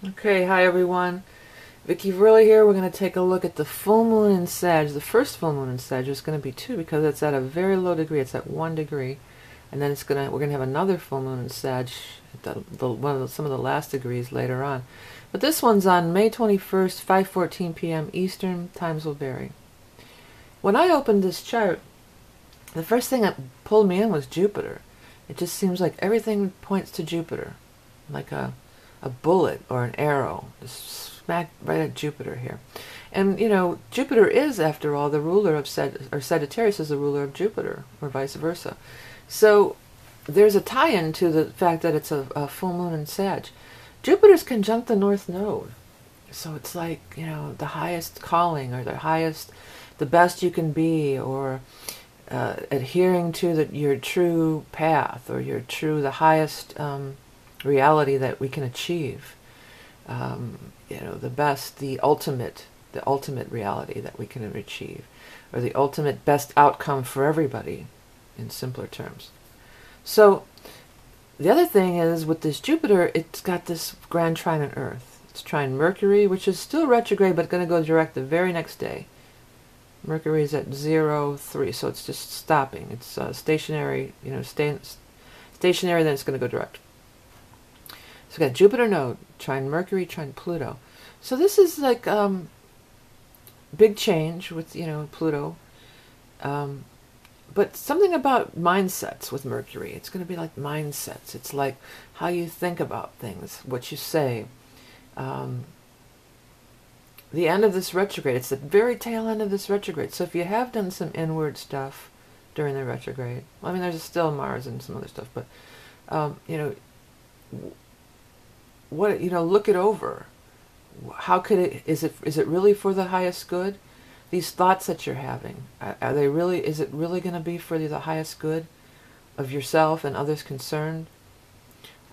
Okay, hi everyone. Vickie really here. We're going to take a look at the full moon in Sag. The first full moon in Sag is going to be 2 because it's at a very low degree. It's at 1 degree. And then we're going to have another full moon in Sag at some of the last degrees later on. But this one's on May 21st, 5:14 p.m. Eastern. Times will vary. When I opened this chart, the first thing that pulled me in was Jupiter. It just seems like everything points to Jupiter, like a bullet or an arrow, just smack right at Jupiter here. And you know, Jupiter is, after all, the ruler of Sagittarius is the ruler of Jupiter, or vice versa. So there's a tie-in to the fact that it's a full moon in Sag. Jupiter's conjunct the North Node, so it's like, you know, the highest calling, or the best you can be, or adhering to your true path, or the highest reality that we can achieve. You know, the best, the ultimate reality that we can achieve, or the ultimate best outcome for everybody, in simpler terms. So the other thing is, with this Jupiter, it's got this grand trine on Earth. It's trine Mercury, which is still retrograde, but going to go direct the very next day. Mercury is at 0.3, so it's just stopping. It's stationary, you know, stationary, then it's going to go direct. So we've got Jupiter node, trine Mercury, trine Pluto. So this is like big change with, you know, Pluto. But something about mindsets with Mercury. It's going to be like mindsets. It's like how you think about things, what you say. The end of this retrograde. It's the very tail end of this retrograde. So if you have done some inward stuff during the retrograde, I mean, there's still Mars and some other stuff, but you know, look it over. How could it? Is it really for the highest good? These thoughts that you're having, are they really? Is it really going to be for the highest good of yourself and others concerned?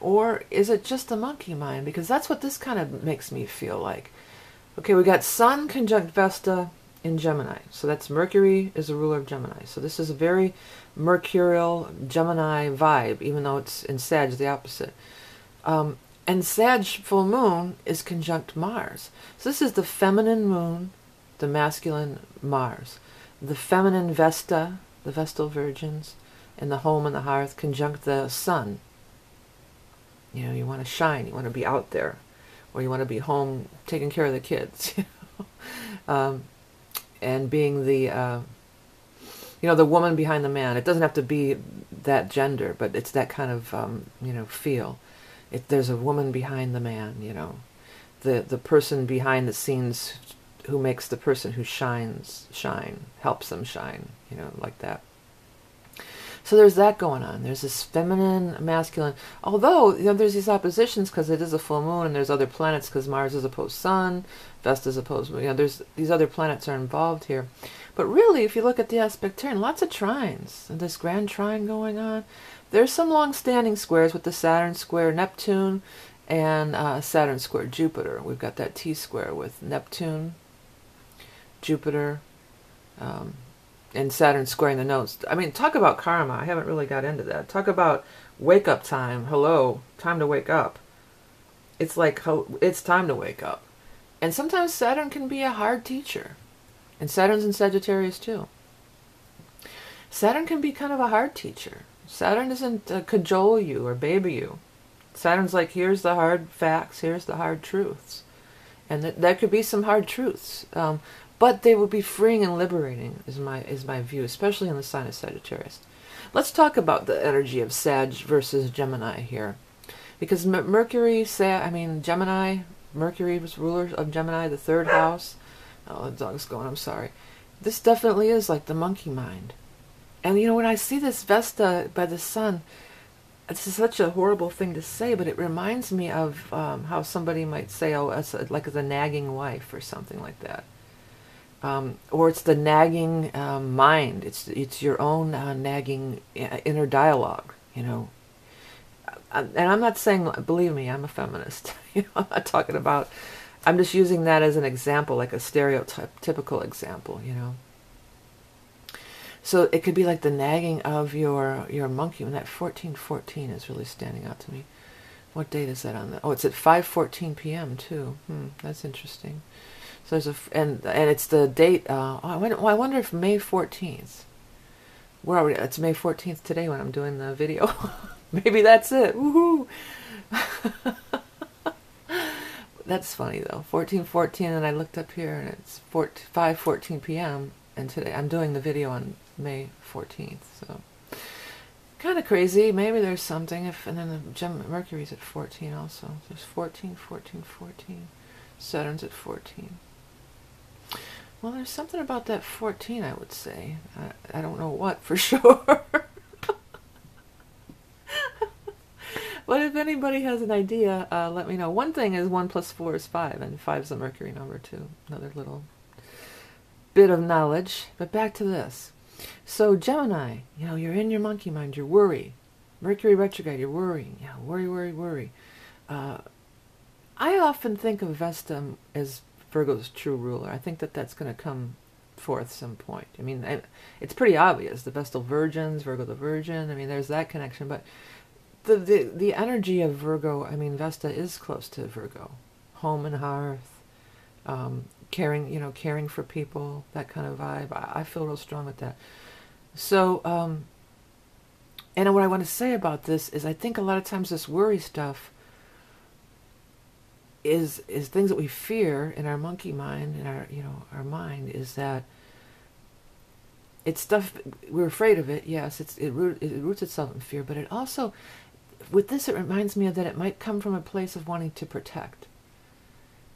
Or is it just a monkey mind? Because that's what this kind of makes me feel like. Okay, we got Sun conjunct Vesta in Gemini. So that's Mercury is the ruler of Gemini. So this is a very mercurial Gemini vibe, even though it's in Sag, the opposite. And Sag full moon is conjunct Mars. So this is the feminine moon, the masculine Mars. The feminine Vesta, the Vestal Virgins, and the home and the hearth conjunct the Sun. You know, you want to shine, you want to be out there, or you want to be home taking care of the kids, you know? And being the, you know, the woman behind the man. It doesn't have to be that gender, but it's that kind of, you know, feel. There's a woman behind the man, you know, the person behind the scenes who makes the person who shines shine, helps them shine, you know, like that. So there's that going on. There's this feminine, masculine. Although, you know, there's these oppositions because it is a full moon, and there's other planets because Mars is opposed Sun, Vesta is opposed. You know, there's these other planets are involved here. But really, if you look at the aspectarian, lots of trines. And this grand trine going on. There's some long-standing squares with the Saturn square Neptune and Saturn square Jupiter. We've got that T-square with Neptune, Jupiter, and Saturn squaring the nodes. I mean, talk about karma. I haven't really got into that. Talk about wake-up time. Hello, time to wake up. It's like, it's time to wake up. And sometimes Saturn can be a hard teacher. And Saturn's in Sagittarius too. Saturn can be kind of a hard teacher. Saturn doesn't cajole you or baby you. Saturn's like, here's the hard facts, here's the hard truths. And that could be some hard truths. But they will be freeing and liberating, is my view, especially in the sign of Sagittarius. Let's talk about the energy of Sag versus Gemini here. Because Gemini, Mercury was ruler of Gemini, the third house. Oh, the dog's going, I'm sorry. This definitely is like the monkey mind. And you know, when I see this Vesta by the Sun, it's such a horrible thing to say, but it reminds me of how somebody might say, oh, it's like the nagging wife or something like that. Or it's the nagging mind. It's your own nagging inner dialogue, you know. And I'm not saying, believe me, I'm a feminist. You know, I'm not talking about, I'm just using that as an example, like a stereotypical example, you know. So it could be like the nagging of your monkey. And that 1414 is really standing out to me. What date is that on? Oh, it's at 5:14 p.m. too. That's interesting. So there's and it's the date. I wonder if May 14th. Where are we? It's May 14th today when I'm doing the video. Maybe that's it. Woohoo! That's funny though. 14:14, and I looked up here, and it's 5:14 p.m. And today I'm doing the video on May 14th. So kind of crazy. Maybe there's something. And then the Mercury's at 14 also. There's 14, 14, 14. Saturn's at 14. Well, there's something about that 14, I would say. I don't know what for sure. But if anybody has an idea, let me know. One thing is 1 plus 4 is 5, and 5 is a Mercury number too. Another little bit of knowledge. But back to this. So Gemini, you're in your monkey mind. You're worried. Mercury retrograde, you're worrying. Worry, worry, worry. I often think of Vesta as Virgo's true ruler. I think that that's going to come forth some point. I mean, it's pretty obvious. The Vestal Virgins, Virgo the Virgin. I mean, there's that connection. But the energy of Virgo, I mean, Vesta is close to Virgo. Home and hearth, caring for people, that kind of vibe. I feel real strong with that. So, and what I want to say about this is I think a lot of times this worry stuff is things that we fear in our monkey mind, in our mind, is that it's stuff we're afraid of it. Yes, it roots itself in fear, but it also, with this, it reminds me of that it might come from a place of wanting to protect.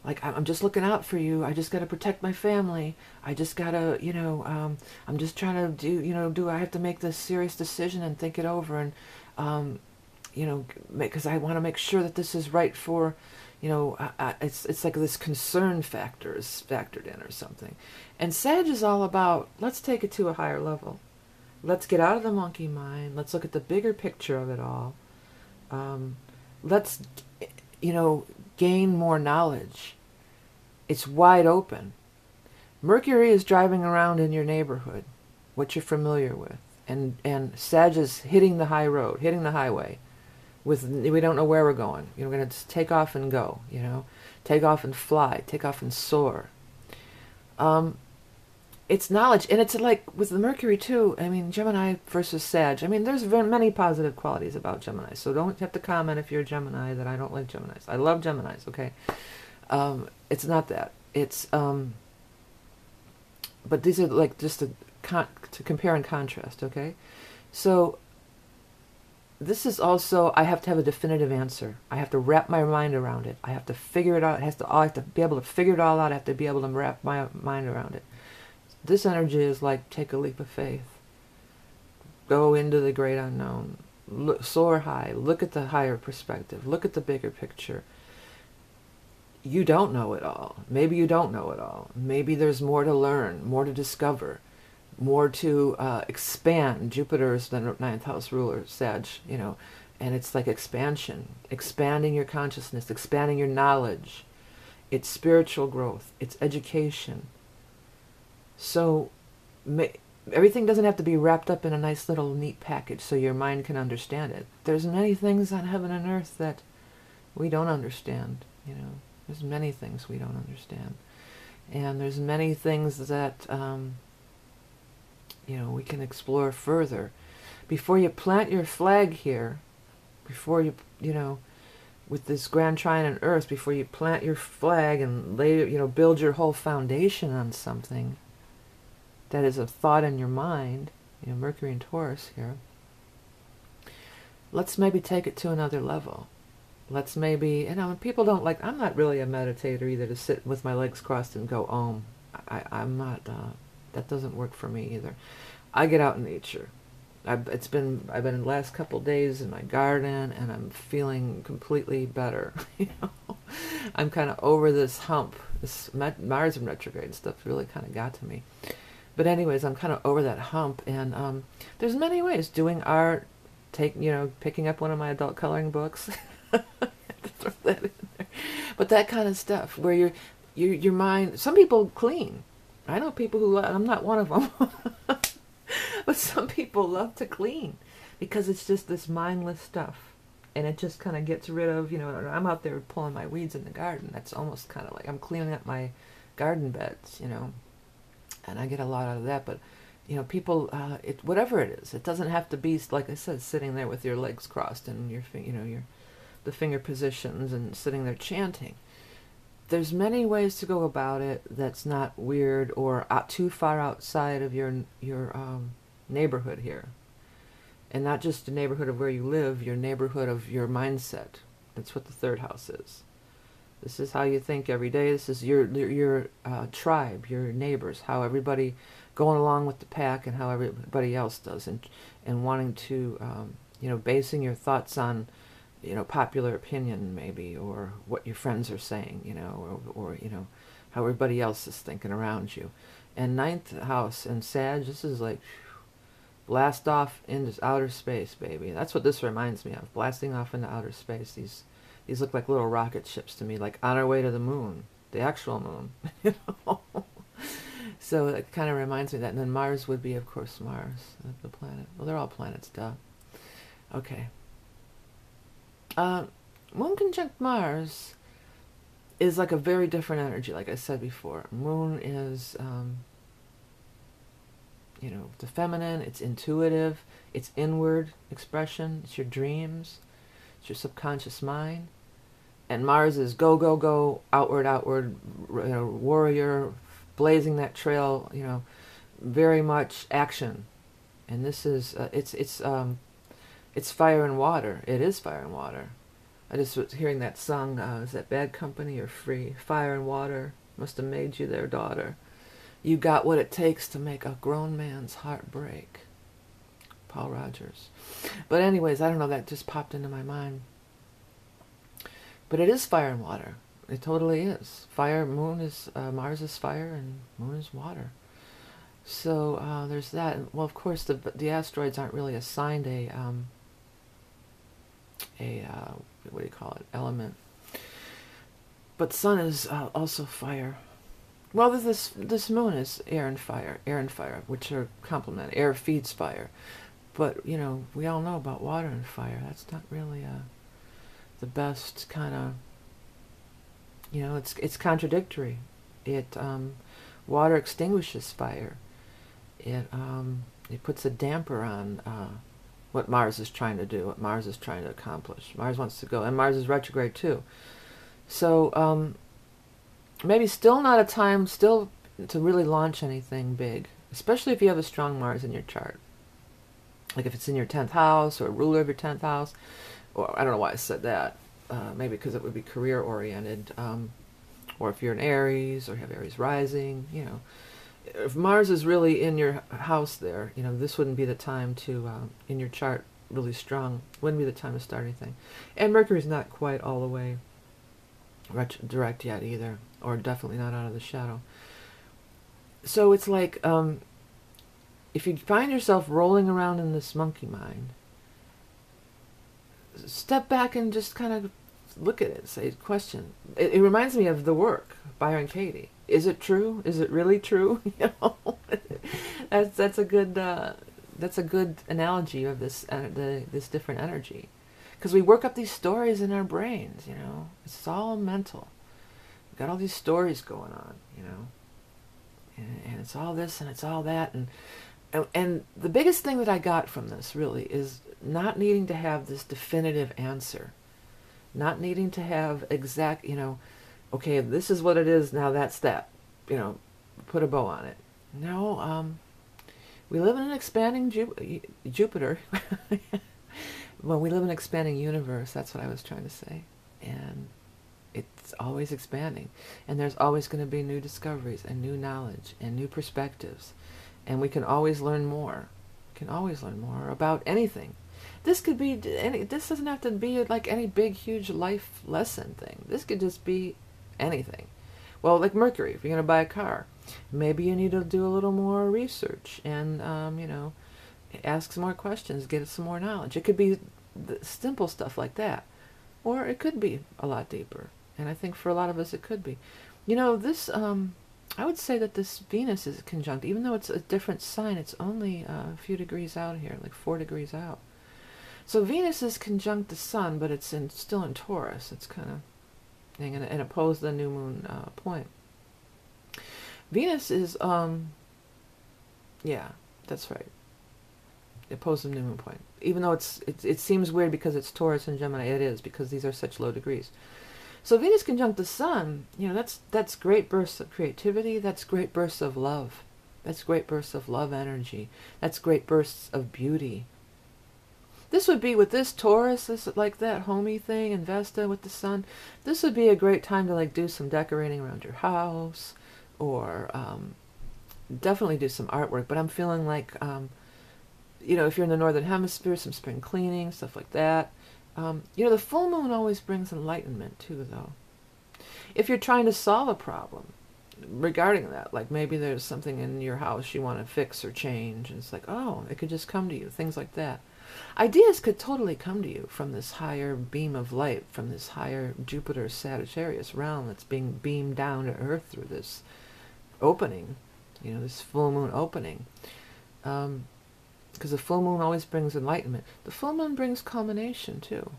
Like, I'm just looking out for you. I just got to protect my family. I just got to, I'm just trying to do I have to make this serious decision and think it over, and because I want to make sure that this is right for. It's like this concern factor is factored in or something. And Sag is all about, let's take it to a higher level. Let's get out of the monkey mind. Let's look at the bigger picture of it all. Let's, gain more knowledge. It's wide open. Mercury is driving around in your neighborhood, what you're familiar with. And Sag is hitting the high road, hitting the highway. We don't know where we're going. We're going to just take off and go, take off and fly, take off and soar. It's knowledge, and it's like with the Mercury too. I mean, Gemini versus Sag. I mean, there's many positive qualities about Gemini, so don't have to comment if you're a Gemini that I don't like Geminis. I love Geminis, okay? It's not that. It's, but these are like just to compare and contrast, okay? So, this is also, I have to have a definitive answer. I have to wrap my mind around it. I have to figure it out. I have to be able to figure it all out. I have to be able to wrap my mind around it. This energy is like, take a leap of faith. Go into the great unknown. Soar high. Look at the higher perspective. Look at the bigger picture. You don't know it all. Maybe you don't know it all. Maybe there's more to learn, more to discover, more to expand. Jupiter is the 9th house ruler, Sag, and it's like expansion, expanding your consciousness, expanding your knowledge. It's spiritual growth, it's education. So everything doesn't have to be wrapped up in a nice little neat package so your mind can understand it. There's many things on heaven and earth that we don't understand, There's many things we don't understand. And there's many things that we can explore further. Before you plant your flag here, before you, with this grand trine on Earth, before you plant your flag and build your whole foundation on something that is a thought in your mind, Mercury and Taurus here, let's maybe take it to another level. Let's maybe, people don't like, I'm not really a meditator either, to sit with my legs crossed and go Om. I'm not, that doesn't work for me either. I get out in nature. I've been the last couple days in my garden, and I'm feeling completely better. I'm kind of over this hump. This Mars in retrograde stuff really kind of got to me. But anyways, I'm kind of over that hump, and there's many ways. Doing art, picking up one of my adult coloring books. Throw that in there. But that kind of stuff where your mind. Some people clean. I know people who. I'm not one of them. But some people love to clean because it's just this mindless stuff. And it just kind of gets rid of, you know, I'm out there pulling my weeds in the garden. That's almost kind of like I'm cleaning up my garden beds, you know, and I get a lot out of that. But, you know, people, whatever it is, it doesn't have to be, like I said, sitting there with your legs crossed and your, you know, the finger positions and sitting there chanting. There's many ways to go about it that's not weird or too far outside of your neighborhood here. And not just the neighborhood of where you live, your neighborhood of your mindset. That's what the third house is. This is how you think every day. This is your tribe, your neighbors, how everybody going along with the pack and how everybody else does, and wanting to, you know, basing your thoughts on, you know, popular opinion maybe, or what your friends are saying, you know, or you know, how everybody else is thinking around you. And ninth house and Sag, this is like blast off into outer space, baby. That's what this reminds me of. Blasting off into outer space. These look like little rocket ships to me, like on our way to the moon, the actual moon. You know? So it kind of reminds me of that. And then Mars would be, of course, Mars, the planet. Well, they're all planets, duh. Okay. Moon conjunct Mars is like a very different energy, like I said before. Moon is, you know, the feminine, it's intuitive, it's inward expression, it's your dreams, it's your subconscious mind. And Mars is go, go, go, outward, outward, you know, warrior, blazing that trail, you know, very much action. And this is, it's fire and water. It is fire and water. I just was hearing that song, is that Bad Company or Free? Fire and water must have made you their daughter. You got what it takes to make a grown man's heart break. Paul Rogers. But anyways, I don't know, that just popped into my mind. But it is fire and water. It totally is. Fire, moon is, Mars is fire and moon is water. So there's that. Well, of course, the asteroids aren't really assigned a what do you call it, element. But sun is also fire. Well, this moon is air and fire, which are complementary. Air feeds fire. But, you know, we all know about water and fire. That's not really the best kind of, you know, it's contradictory. Water extinguishes fire. It puts a damper on what Mars is trying to do, what Mars is trying to accomplish. Mars wants to go, and Mars is retrograde too. So, maybe still not a time still to really launch anything big, especially if you have a strong Mars in your chart. Like if it's in your 10th house or ruler of your 10th house, or I don't know why I said that, maybe because it would be career oriented, or if you're an Aries or have Aries rising, you know. If Mars is really in your house there, you know, this wouldn't be the time to, in your chart, really strong, wouldn't be the time to start anything. And Mercury's not quite all the way direct yet either, or definitely not out of the shadow. So it's like, if you find yourself rolling around in this monkey mind, step back and just kind of look at it, say, question. It reminds me of The Work, Byron Katie. Is it true? Is it really true? You know, that's a good analogy of this this different energy, because we work up these stories in our brains. You know, it's all mental. We've got all these stories going on. You know, and it's all this and it's all that, and the biggest thing that I got from this really is not needing to have this definitive answer, not needing to have exact, you know, okay, this is what it is, now that's that, you know, put a bow on it. No, we live in an expanding Jupiter. Well, we live in an expanding universe, that's what I was trying to say. And it's always expanding. And there's always going to be new discoveries and new knowledge and new perspectives. And we can always learn more. We can always learn more about anything. This could be this doesn't have to be like any big, huge life lesson thing. This could just be anything. Well, like Mercury, if you're going to buy a car, maybe you need to do a little more research and, you know, ask some more questions, get some more knowledge. It could be the simple stuff like that. Or it could be a lot deeper. And I think for a lot of us it could be. You know, this, I would say that this Venus is conjunct, even though it's a different sign, it's only a few degrees out here, like 4 degrees out. So Venus is conjunct the Sun, but it's still in Taurus. It's kind of and opposed the new moon point. Venus is, yeah, that's right. Opposed the new moon point. Even though it seems weird because it's Taurus and Gemini, it is, because these are such low degrees. So Venus conjunct the Sun, that's great bursts of creativity. That's great bursts of love. That's great bursts of love energy. That's great bursts of beauty. This would be, with this Taurus, this like that homey thing, and Vesta with the Sun, this would be a great time to like do some decorating around your house, or definitely do some artwork. But I'm feeling like, if you're in the Northern Hemisphere, some spring cleaning, stuff like that. The full moon always brings enlightenment too, though. If you're trying to solve a problem regarding that, like maybe there's something in your house you want to fix or change, and it's like, oh, it could just come to you, things like that. Ideas could totally come to you from this higher beam of light, from this higher Jupiter Sagittarius realm that's being beamed down to Earth through this opening, this full moon opening. Because the full moon always brings enlightenment. The full moon brings culmination too.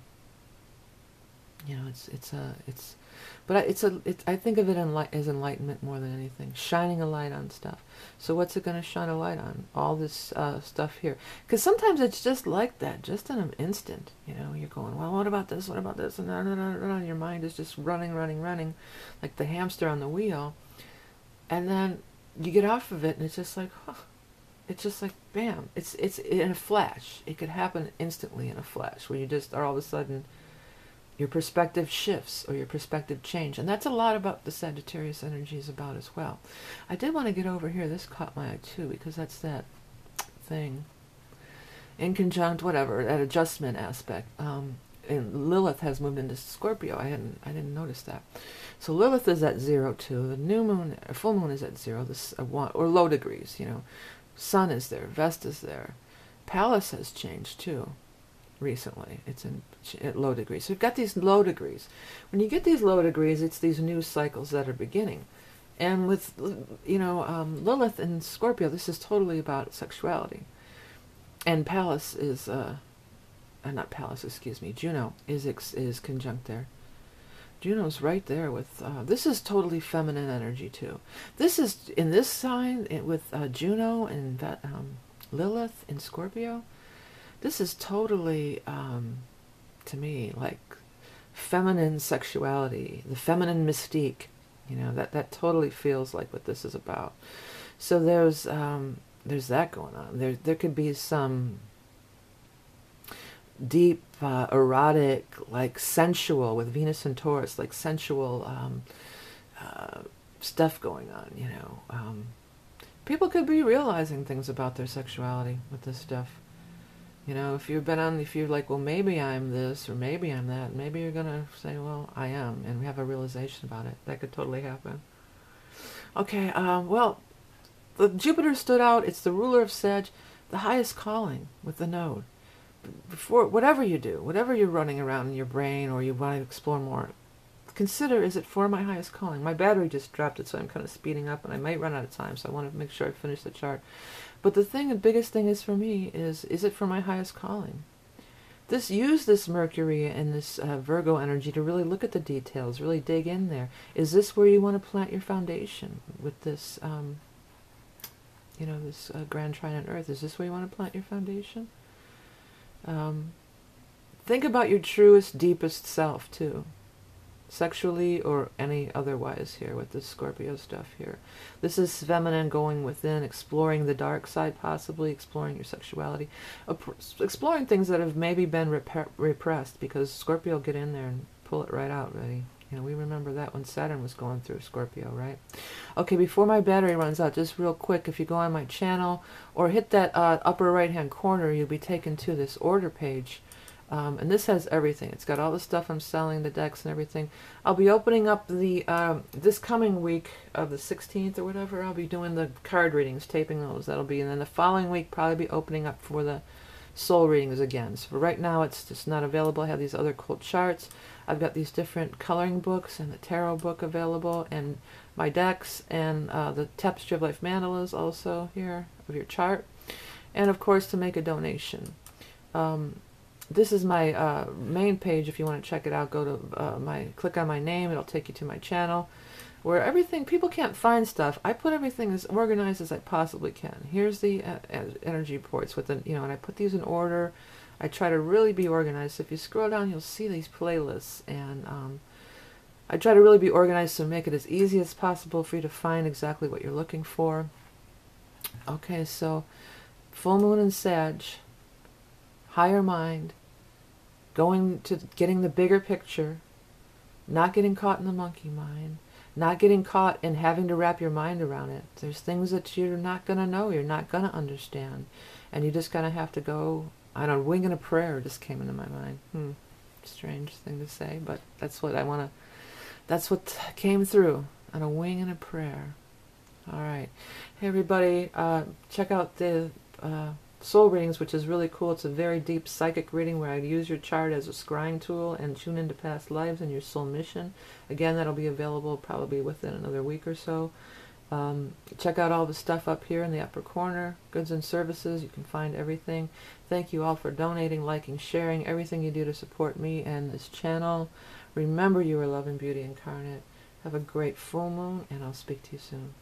I think of it as enlightenment more than anything, shining a light on stuff. So what's it going to shine a light on? All this stuff here. Because sometimes it's just like that, just in an instant. You're going, well, what about this? What about this? And your mind is just running, like the hamster on the wheel. And then you get off of it, and it's just like, huh. It's just like, bam. It's in a flash. It could happen instantly in a flash, where you just are all of a sudden, your perspective shifts, or your perspective change. And that's a lot about the Sagittarius energy is about as well. I did want to get over here. This caught my eye too, because that's that thing. In conjunct, whatever, that adjustment aspect. And Lilith has moved into Scorpio. I didn't notice that. So Lilith is at 0 too. The new moon, full moon is at 0. This or low degrees. Sun is there. Vesta's there. Pallas has changed too. Recently, it's at low degrees. So we've got these low degrees. When you get these low degrees, it's these new cycles that are beginning. And with Lilith and Scorpio, this is totally about sexuality. And Pallas is not Pallas, excuse me. Juno is conjunct there. Juno's right there with this is totally feminine energy too. This is in this sign with Juno and Lilith in Scorpio. This is totally, to me, like feminine sexuality, the feminine mystique. That totally feels like what this is about. So there's that going on. There could be some deep, erotic, like sensual with Venus and Taurus, like sensual stuff going on. People could be realizing things about their sexuality with this stuff. If you're like, well, maybe I'm this or maybe I'm that, maybe you're going to say, well, I am, and we have a realization about it. That could totally happen. Okay, well, the Jupiter stood out. It's the ruler of Sag, the highest calling with the node. Before, whatever you do, whatever you're running around in your brain or you want to explore more, consider, is it for my highest calling? My battery just dropped it, so I'm kind of speeding up, and I might run out of time, so I want to make sure I finish the chart. But the biggest thing is for me is it for my highest calling? Use this Mercury and this Virgo energy to really look at the details, really dig in there. Is this where you want to plant your foundation with this, this grand trine on Earth? Is this where you want to plant your foundation? Think about your truest, deepest self too. Sexually or any otherwise here with this Scorpio stuff here. This is feminine going within, exploring the dark side, possibly exploring your sexuality, exploring things that have maybe been repressed, because Scorpio will get in there and pull it right out, ready. We remember that when Saturn was going through Scorpio, right? Okay, before my battery runs out, just real quick, if you go on my channel or hit that upper right hand corner, you'll be taken to this order page. And this has everything. It's got all the stuff I'm selling, the decks and everything. I'll be opening up the, this coming week of the 16th or whatever, I'll be doing the card readings, taping those. That'll be, and then the following week probably be opening up for the soul readings again. So for right now, it's just not available. I have these other cool charts. I've got these different coloring books and the tarot book available, and my decks, and the Tapestry of Life mandalas also here of your chart. And of course, to make a donation. this is my main page. If you want to check it out, go to click on my name. It'll take you to my channel, where everything, people can't find stuff. I put everything as organized as I possibly can. Here's the energy reports with the, and I put these in order. I try to really be organized. So if you scroll down, you'll see these playlists, and I try to really be organized to make it as easy as possible for you to find exactly what you're looking for. Okay, so full moon in Sag, higher mind, going to getting the bigger picture, not getting caught in the monkey mind, not getting caught in having to wrap your mind around it. There's things that you're not going to know, you're not going to understand, and you just kind of have to go, I don't know, winging a prayer just came into my mind. Strange thing to say, but that's what I want to, that's what came through, on a wing and a prayer. All right. Hey, everybody, check out the soul readings, which is really cool. It's a very deep psychic reading where I use your chart as a scrying tool and tune into past lives and your soul mission. Again, that'll be available probably within another week or so. Check out all the stuff up here in the upper corner, goods and services. You can find everything. Thank you all for donating, liking, sharing, everything you do to support me and this channel. Remember, you are love and beauty incarnate. Have a great full moon, and I'll speak to you soon.